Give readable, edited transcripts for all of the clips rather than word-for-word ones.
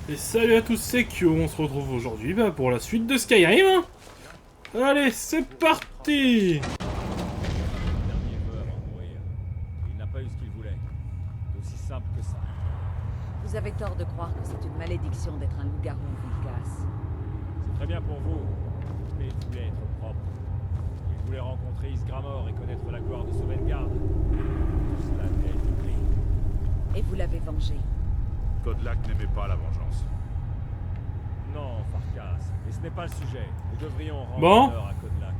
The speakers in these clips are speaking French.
Et salut à tous, c'est Kyo, on se retrouve aujourd'hui pour la suite de Skyrim. Allez, c'est parti. Dernier veut avant de mourir. Il n'a pas eu ce qu'il voulait. C'est aussi simple que ça. Vous avez tort de croire que c'est une malédiction d'être un loup-garou, Vulkas. C'est très bien pour vous, mais il voulait être propre. Il voulait rencontrer Ysgramor et connaître la gloire de Sovngarde. Tout cela lui a été pris. Et vous l'avez vengé. Kodlak n'aimait pas la vengeance. Non, Farkas, et ce n'est pas le sujet. Nous devrions rendre Bon. honneur à Kodlak,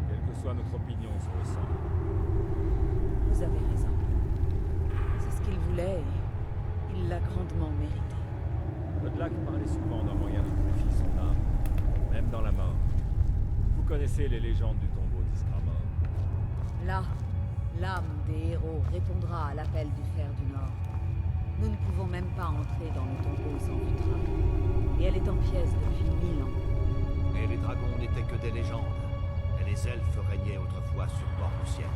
quelle que soit notre opinion sur le sang. Vous avez raison. C'est ce qu'il voulait et il l'a grandement mérité. Kodlak parlait souvent d'un moyen de purifier son âme, même dans la mort. Vous connaissez les légendes du tombeau d'Ysgramor. Là, l'âme des héros répondra à l'appel du fer du Nord. Nous ne pouvons même pas entrer dans le tombeau sans Vutrad. Et elle est en pièces depuis 1000 ans. Mais les dragons n'étaient que des légendes. Et les elfes régnaient autrefois sur bord du ciel.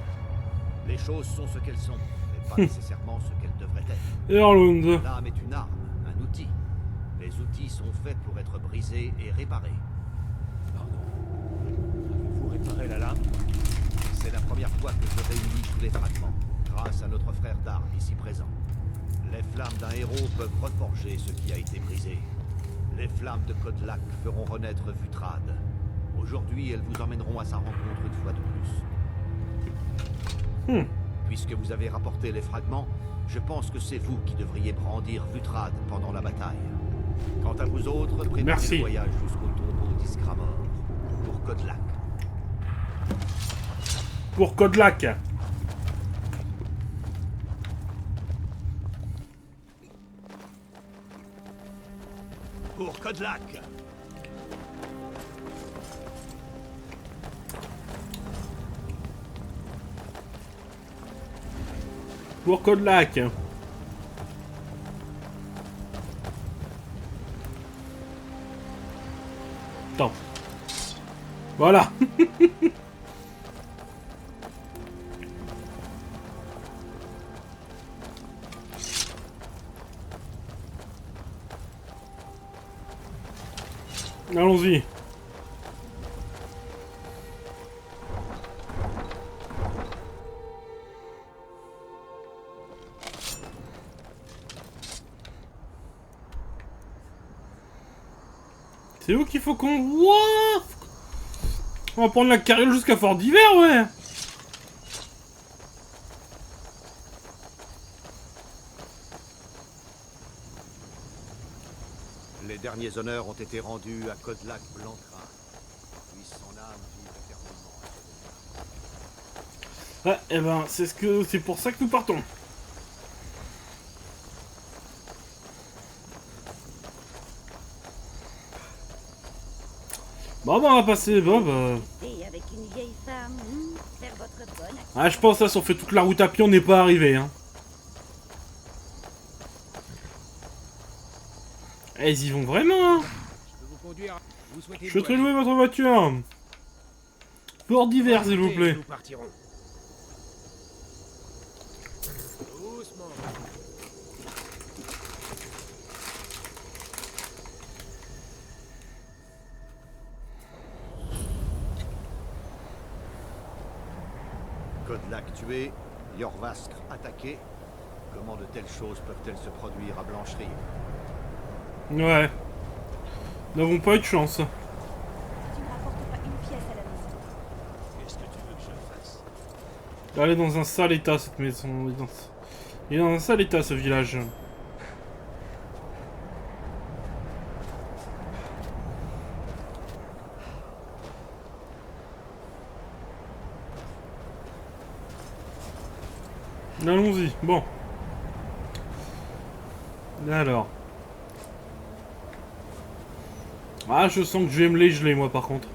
Les choses sont ce qu'elles sont, mais pas nécessairement ce qu'elles devraient être. Erlund. L'âme est une arme, un outil. Les outils sont faits pour être brisés et réparés. Pardon. Avez-vous réparé la lame? C'est la première fois que je réunis tous les fragments, grâce à notre frère d'armes ici présent. Les flammes d'un héros peuvent reforger ce qui a été brisé. Les flammes de Kodlak feront renaître Vutrad. Aujourd'hui, elles vous emmèneront à sa rencontre une fois de plus. Puisque vous avez rapporté les fragments, je pense que c'est vous qui devriez brandir Vutrad pendant la bataille. Quant à vous autres, préparez Merci. le voyage jusqu'au tombeau d'Ysgramor, pour Kodlak. Pour Kodlak. Pour Kodlak! Pour Kodlak. Attends. Voilà. Allons-y. C'est où qu'il faut qu'on... Wouah! On va prendre la carriole jusqu'à Fort d'Hiver, ouais. Les derniers honneurs ont été rendus à Kodlak Blancra. Puisse son âme vivre éternellement. Ouais, eh ben, c'est pour ça que nous partons. Bon, bah, on va passer, Bob. Et avec une vieille femme, faire votre bonne action. Ah, je pense, là, si on fait toute la route à pied, on n'est pas arrivé, hein. Eh, ils y vont vraiment, hein. Je souhaiterais louer votre voiture. Fort d'Hiver, s'il vous plaît. Nous partirons. Doucement. Kodlak tué, Jorvaskr attaqué. Comment de telles choses peuvent-elles se produire à Blancherie? Ouais. Nous n'avons pas eu de chance. Tu ne rapportes pas une pièce à la maison. Qu'est-ce que tu veux que je fasse? Elle est dans un sale état, cette maison. Il est dans un sale état, ce village. Allons-y. Bon. Alors. Ah, je sens que je vais me les geler, moi, par contre.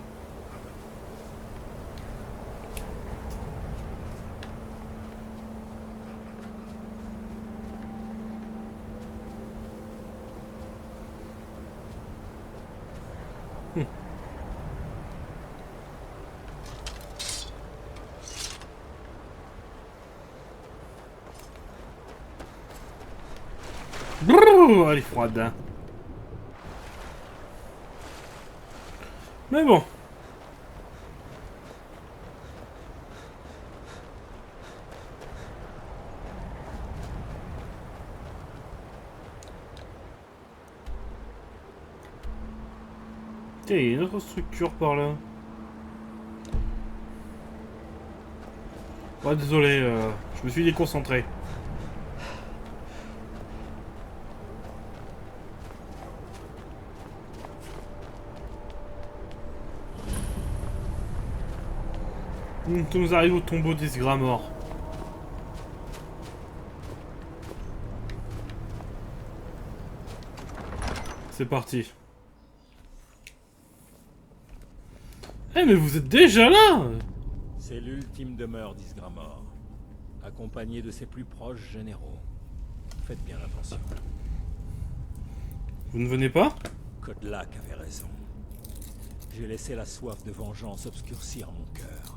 Brrr, elle est froide. Mais bon. Tiens, il y a une autre structure par là. Ouais, désolé, je me suis déconcentré. Nous arrivons au tombeau d'Isgramor. C'est parti. Eh mais vous êtes déjà là! C'est l'ultime demeure d'Isgramor, accompagné de ses plus proches généraux. Faites bien attention. Vous ne venez pas? Kodlak avait raison. J'ai laissé la soif de vengeance obscurcir mon cœur.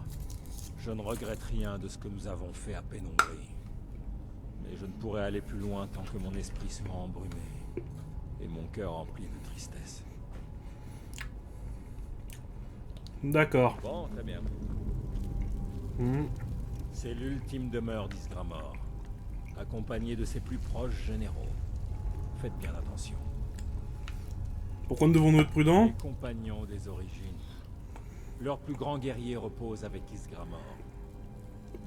Je ne regrette rien de ce que nous avons fait à Pénombré. Mais je ne pourrai aller plus loin tant que mon esprit sera embrumé et mon cœur empli de tristesse. D'accord. Bon, très bien. C'est l'ultime demeure d'Isgramor, accompagné de ses plus proches généraux. Faites bien attention. Pourquoi ne devons-nous être prudents? Les compagnons des origines. Leur plus grand guerrier repose avec Isgramor.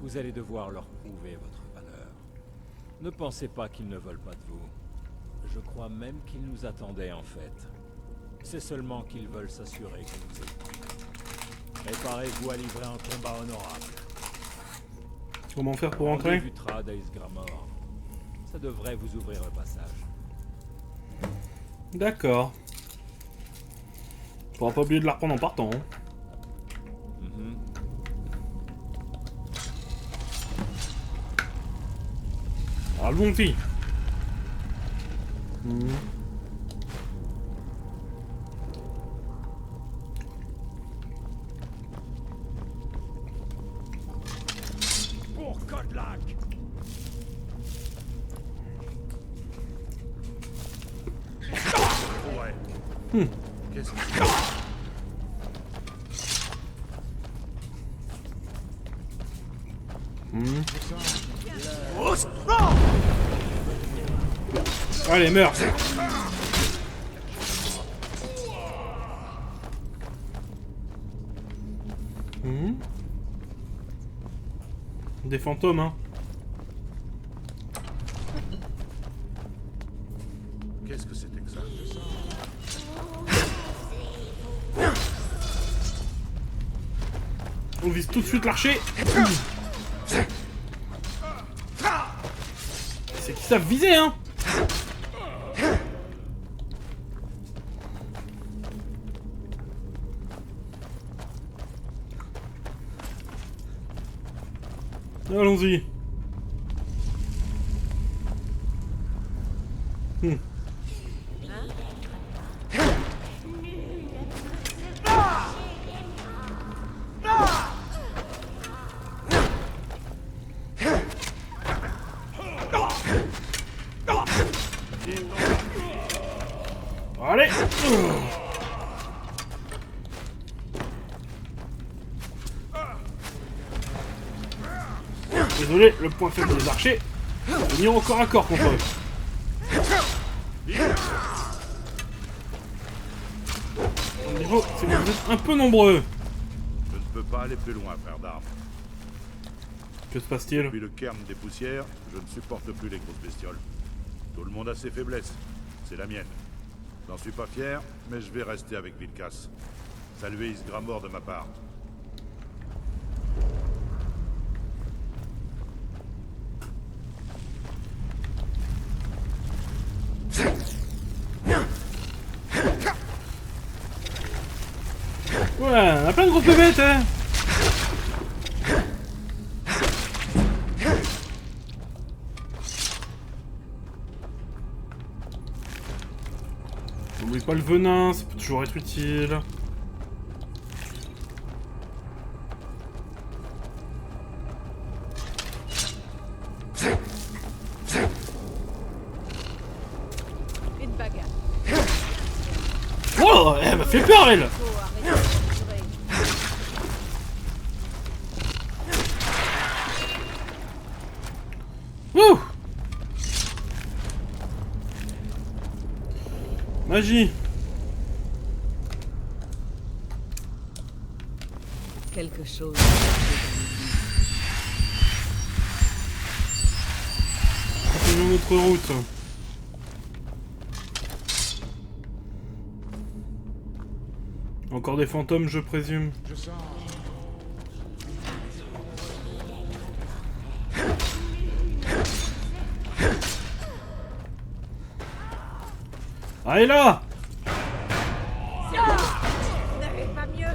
Vous allez devoir leur prouver votre valeur. Ne pensez pas qu'ils ne veulent pas de vous. Je crois même qu'ils nous attendaient en fait. C'est seulement qu'ils veulent s'assurer que nous êtes. Préparez-vous à livrer un combat honorable. Comment faire pour entrer? Trad à Isgramor. Ça devrait vous ouvrir le passage. D'accord. Faudra pas oublier de la reprendre en partant. Hein. Allons-y. Pour Kodlak. Ouais. Qu'est-ce que c'est? Allez, meurs. Des fantômes, hein. Qu'est-ce que c'était que ça? On vise tout de suite l'archer. C'est qu'ils savent viser, hein. Allons-y. Allez. Désolé, le point faible des archers. Ils iront au corps à corps contre eux. Au niveau, c'est que vous êtes un peu nombreux. Je ne peux pas aller plus loin, frère d'armes. Que se passe-t-il? Depuis le cairn des poussières, je ne supporte plus les grosses bestioles. Tout le monde a ses faiblesses. C'est la mienne. J'en suis pas fier, mais je vais rester avec Vilkas. Saluez Isgramor de ma part. Ouais, on a plein de grosses bébêtes, hein. N'oublie pas le venin, ça peut toujours être utile. Une bagarre. Oh, elle m'a fait peur, elle. Faut arrêter. Magie. Quelque chose. Continuons notre route. Encore des fantômes, je présume. Ah, et là! Vous n'avez pas mieux.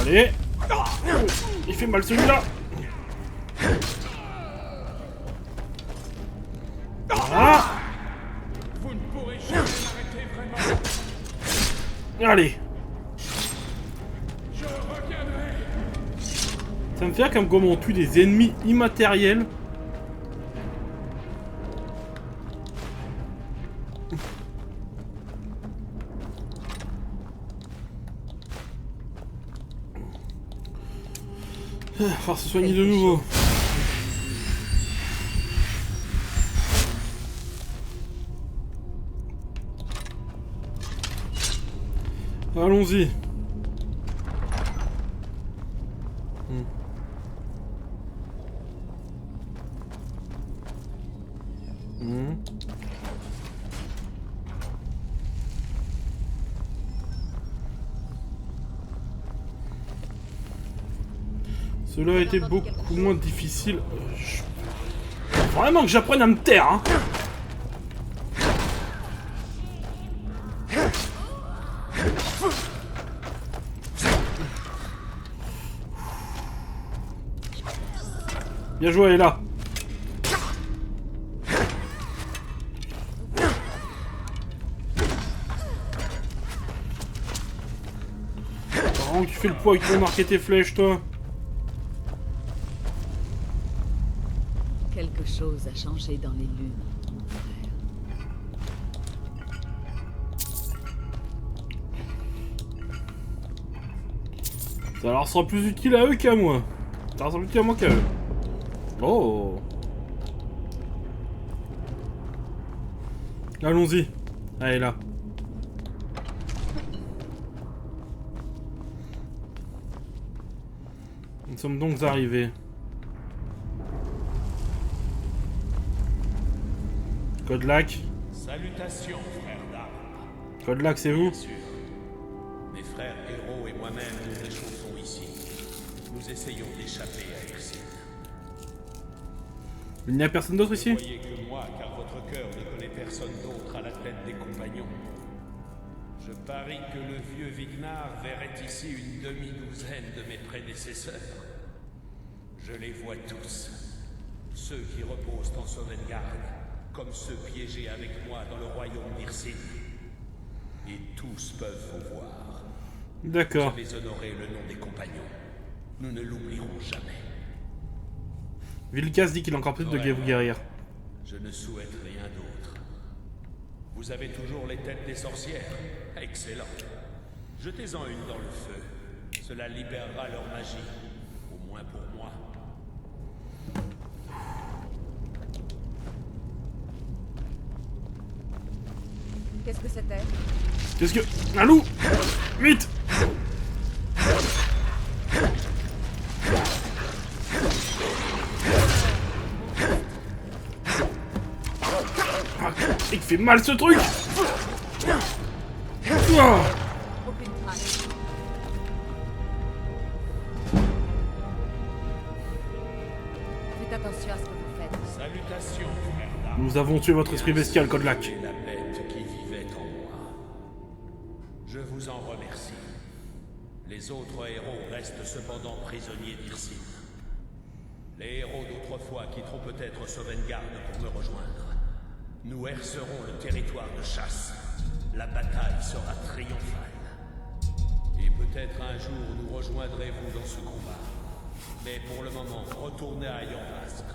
Allez! Il fait mal celui-là! Ah! Allez! Ça me fait comme comment on tue des ennemis immatériels. Falloir se soigner de nouveau. Allons-y. Cela a été beaucoup moins difficile. Vraiment que j'apprenne à me taire, hein. Bien joué, elle est là. Vraiment, tu fais le poids avec ton arc et tes flèches, toi. Quelque chose a changé dans les lunes, mon frère. Ça leur sera plus utile à eux qu'à moi. Ça leur sera plus utile à moi qu'à eux. Oh. Allons-y. Allez, là. Nous sommes donc arrivés. Codelac. Salutations, frère d'armes. Codelac, c'est vous? Bien sûr. Mes frères héros et moi-même nous réchauffons ici. Nous essayons d'échapper à Ersin. Il n'y a personne d'autre ici? Vous voyez que moi, car votre cœur ne connaît personne d'autre à la tête des compagnons. Je parie que le vieux Vignar verrait ici une demi-douzaine de mes prédécesseurs. Je les vois tous. Ceux qui reposent en Sovngarde, comme ceux piégés avec moi dans le royaume d'Irsin. Et tous peuvent vous voir. D'accord. Vous avez honoré le nom des compagnons. Nous ne l'oublierons jamais. Vilkas dit qu'il a encore plus de vous guérir. Je ne souhaite rien d'autre. Vous avez toujours les têtes des sorcières. Excellent. Jetez-en une dans le feu. Cela libérera leur magie. Au moins pour moi. Qu'est-ce que c'était? Qu'est-ce que... Un loup! Vite! Ah, il fait mal ce truc! Ah. Aucune trace. Faites attention à ce que vous faites. Salutations, frère d'armes. Nous avons tué votre esprit bestial, Codelac. Et la bête qui vivait en moi. Je vous en remercie. Les autres héros restent cependant prisonniers d'Irsin. Les héros d'autrefois quitteront peut-être Sovngarde pour me rejoindre. Nous hercerons le territoire de chasse. La bataille sera triomphale. Et peut-être un jour nous rejoindrez-vous dans ce combat. Mais pour le moment, retournez à Yamvask.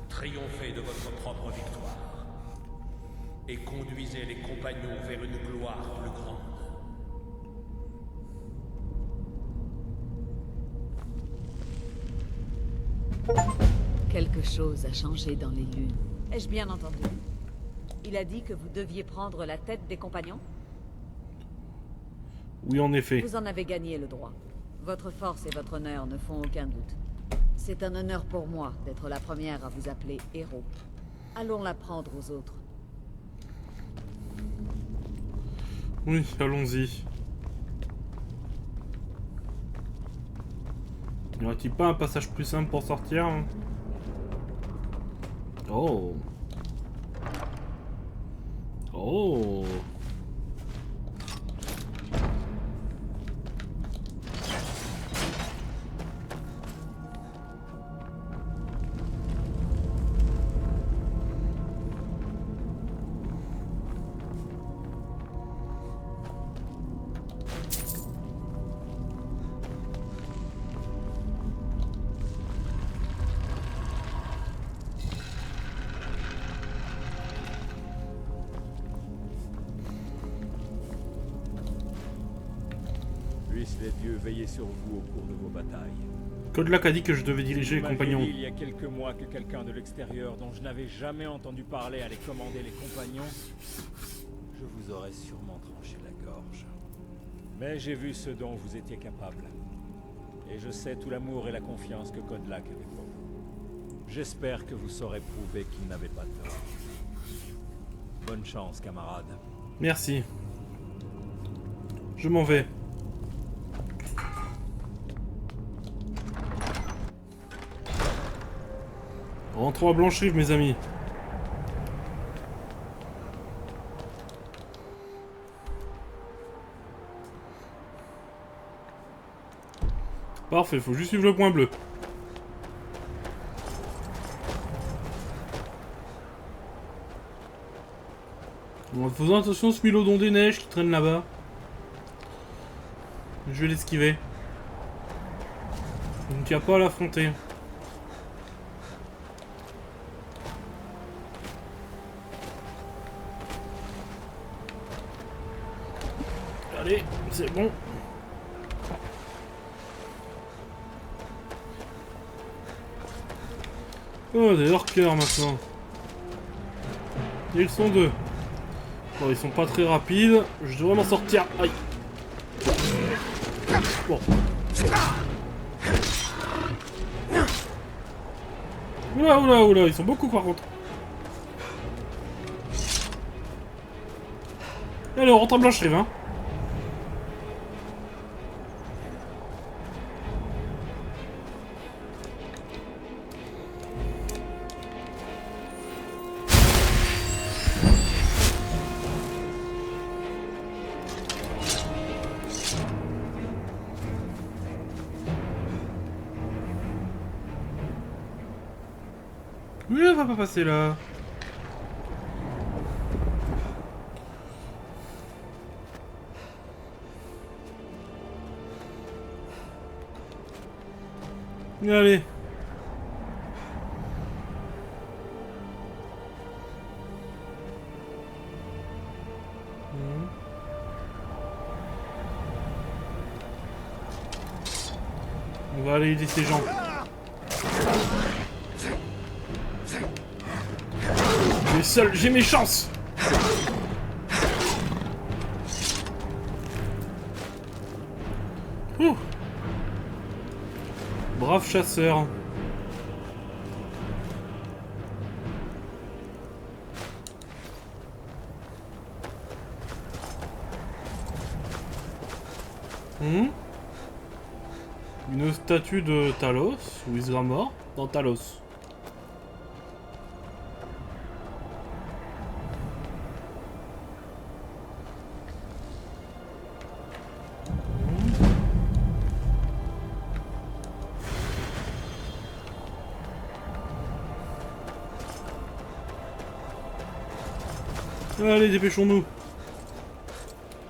Triomphez de votre propre victoire. Et conduisez les compagnons vers une gloire plus grande. Quelque chose a changé dans les lunes. Ai-je bien entendu? Il a dit que vous deviez prendre la tête des compagnons? Oui, en effet. Vous en avez gagné le droit. Votre force et votre honneur ne font aucun doute. C'est un honneur pour moi d'être la première à vous appeler héros. Allons l'apprendre aux autres. Oui, allons-y. Y aurait-il pas un passage plus simple pour sortir? Oh. Oh. Puissent les dieux veiller sur vous au cours de vos batailles. Kodlak a dit que je devais diriger les Vous m'aviez compagnons. dit il y a quelques mois que quelqu'un de l'extérieur dont je n'avais jamais entendu parler allait commander les compagnons. Je vous aurais sûrement tranché la gorge. Mais j'ai vu ce dont vous étiez capable. Et je sais tout l'amour et la confiance que Kodlak avait pour vous. J'espère que vous saurez prouver qu'il n'avait pas tort. Bonne chance, camarade. Merci. Je m'en vais. Rentrons à Blancherive, mes amis. Parfait, faut juste suivre le point bleu. Bon, faisons attention à ce mylodon des neiges qui traîne là-bas. Je vais l'esquiver. Donc il n'y a pas à l'affronter. Allez, c'est bon. Oh, des orqueurs maintenant. Et ils sont deux. Bon, ils sont pas très rapides. Je devrais m'en sortir. Aïe. Bon. Oula, oula, oula. Ils sont beaucoup par contre. Allez, on rentre en Blancherive, hein. Oui, elle va pas passer là. Allez. On va aller aider ces gens. Mais seul, j'ai mes chances. Ouh. Brave chasseur. Une statue de Talos, ou Ysgramor, dans Talos. Allez, dépêchons-nous.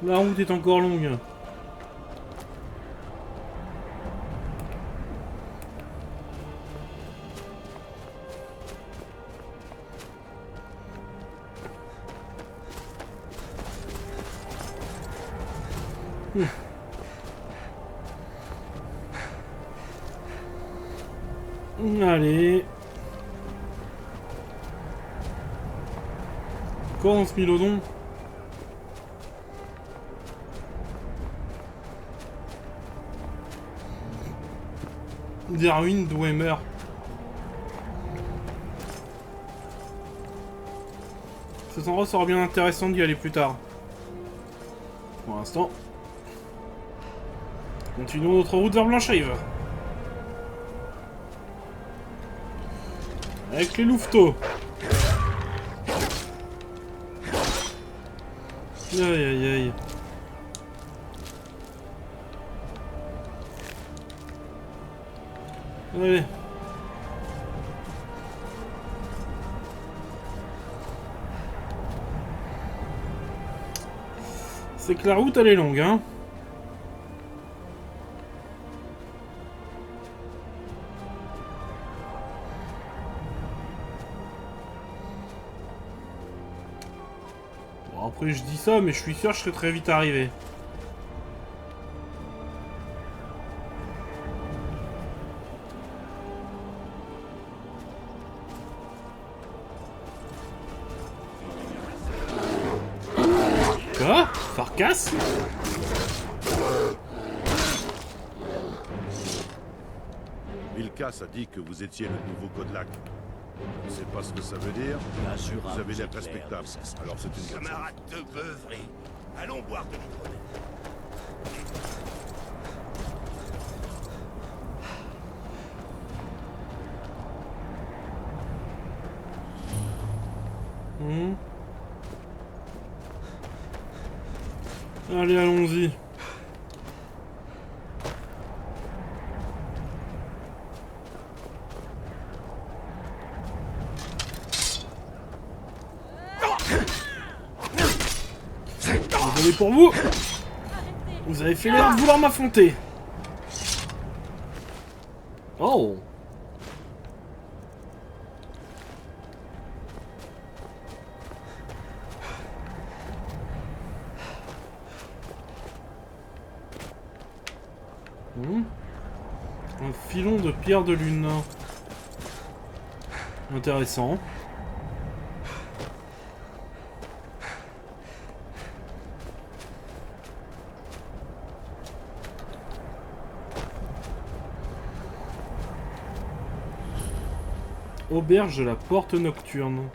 La route est encore longue. Allez. Encore dans ce Mylodon. Des ruines d'où elle meurt. Cet endroit sera bien intéressant d'y aller plus tard. Pour l'instant. Continuons notre route vers Blanchrive. Avec les louveteaux. Aïe aïe aïe. Allez. C'est que la route elle est longue, hein. Bon, après je dis ça, mais je suis sûr que je serai très vite arrivé. Quoi? Farkas? Vilkas a dit que vous étiez le nouveau Kodlak. Je ne sais pas ce que ça veut dire. Vous avez l'air respectable. Alors c'est une bonne chose. Camarade de beuverie, allons boire de l'hydromel. Allez, allons-y. Désolé pour vous. Vous avez fait l'erreur de vouloir m'affronter. Oh. Un filon de pierre de lune. Intéressant. Auberge de la porte nocturne.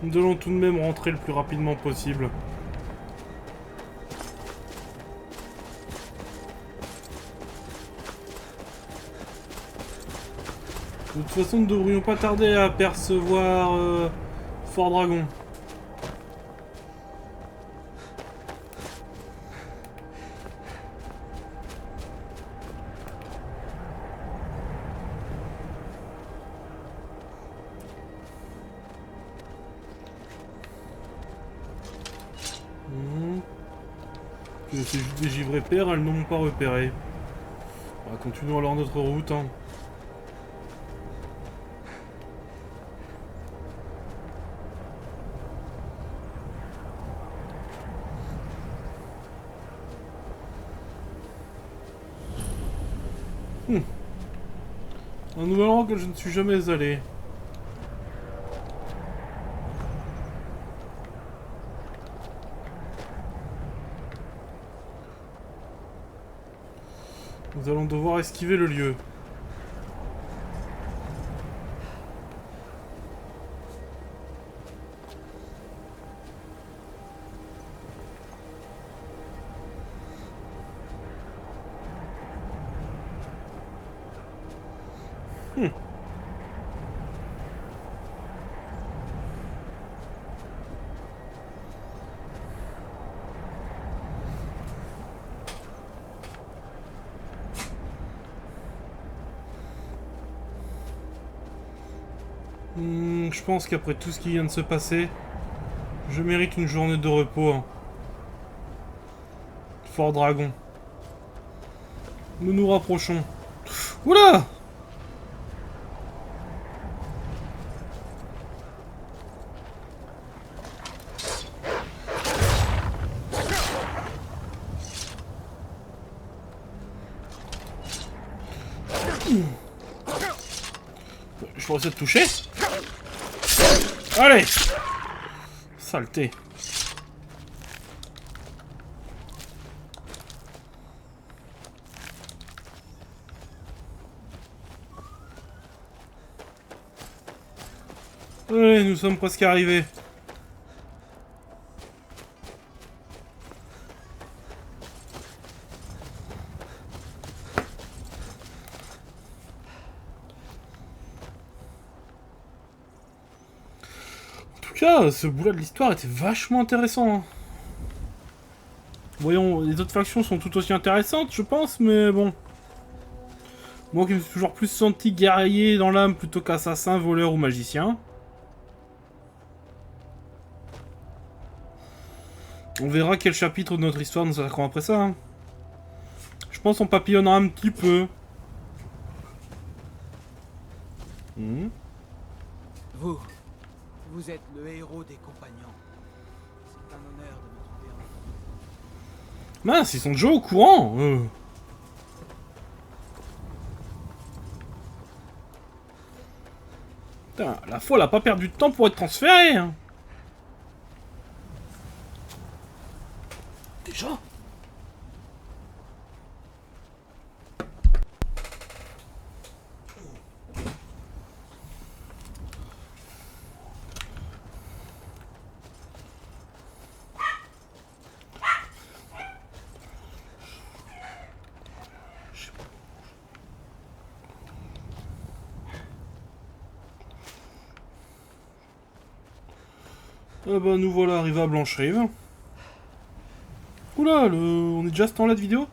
Nous allons tout de même rentrer le plus rapidement possible. De toute façon, nous ne devrions pas tarder à apercevoir Fort Dragon. C'est juste des givrés pères, elles n'ont pas repéré. On va continuer alors notre route. Hein. Un nouvel endroit que je ne suis jamais allé. Nous allons devoir esquiver le lieu. Je pense qu'après tout ce qui vient de se passer, je mérite une journée de repos. Hein. Fort Dragon. Nous nous rapprochons. Oula! Je pourrais essayer de toucher. Allez. Saleté. Allez, nous sommes presque arrivés. Ce bout-là de l'histoire était vachement intéressant. Hein. Voyons, les autres factions sont tout aussi intéressantes, je pense, mais bon. Moi qui me suis toujours plus senti guerrier dans l'âme plutôt qu'assassin, voleur ou magicien. On verra quel chapitre de notre histoire nous attaquerons après ça. Hein. Je pense qu'on papillonnera un petit peu. Vous êtes le héros des compagnons. C'est un honneur de me trouver en vous. Mince, ils sont déjà au courant. Putain, la folle a pas perdu de temps pour être transférée. Hein. Déjà ? Ah bah nous voilà arrivés à Blancherive. Oula, on est déjà à ce temps-là de vidéo?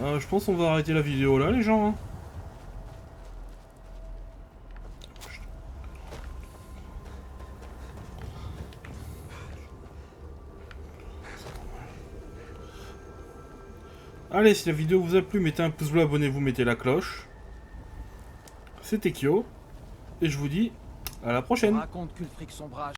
Je pense qu'on va arrêter la vidéo là les gens. Hein. Allez, si la vidéo vous a plu, mettez un pouce bleu, abonnez-vous, mettez la cloche. C'était Kyo, et je vous dis à la prochaine. On raconte qu'Ulfric Sombrage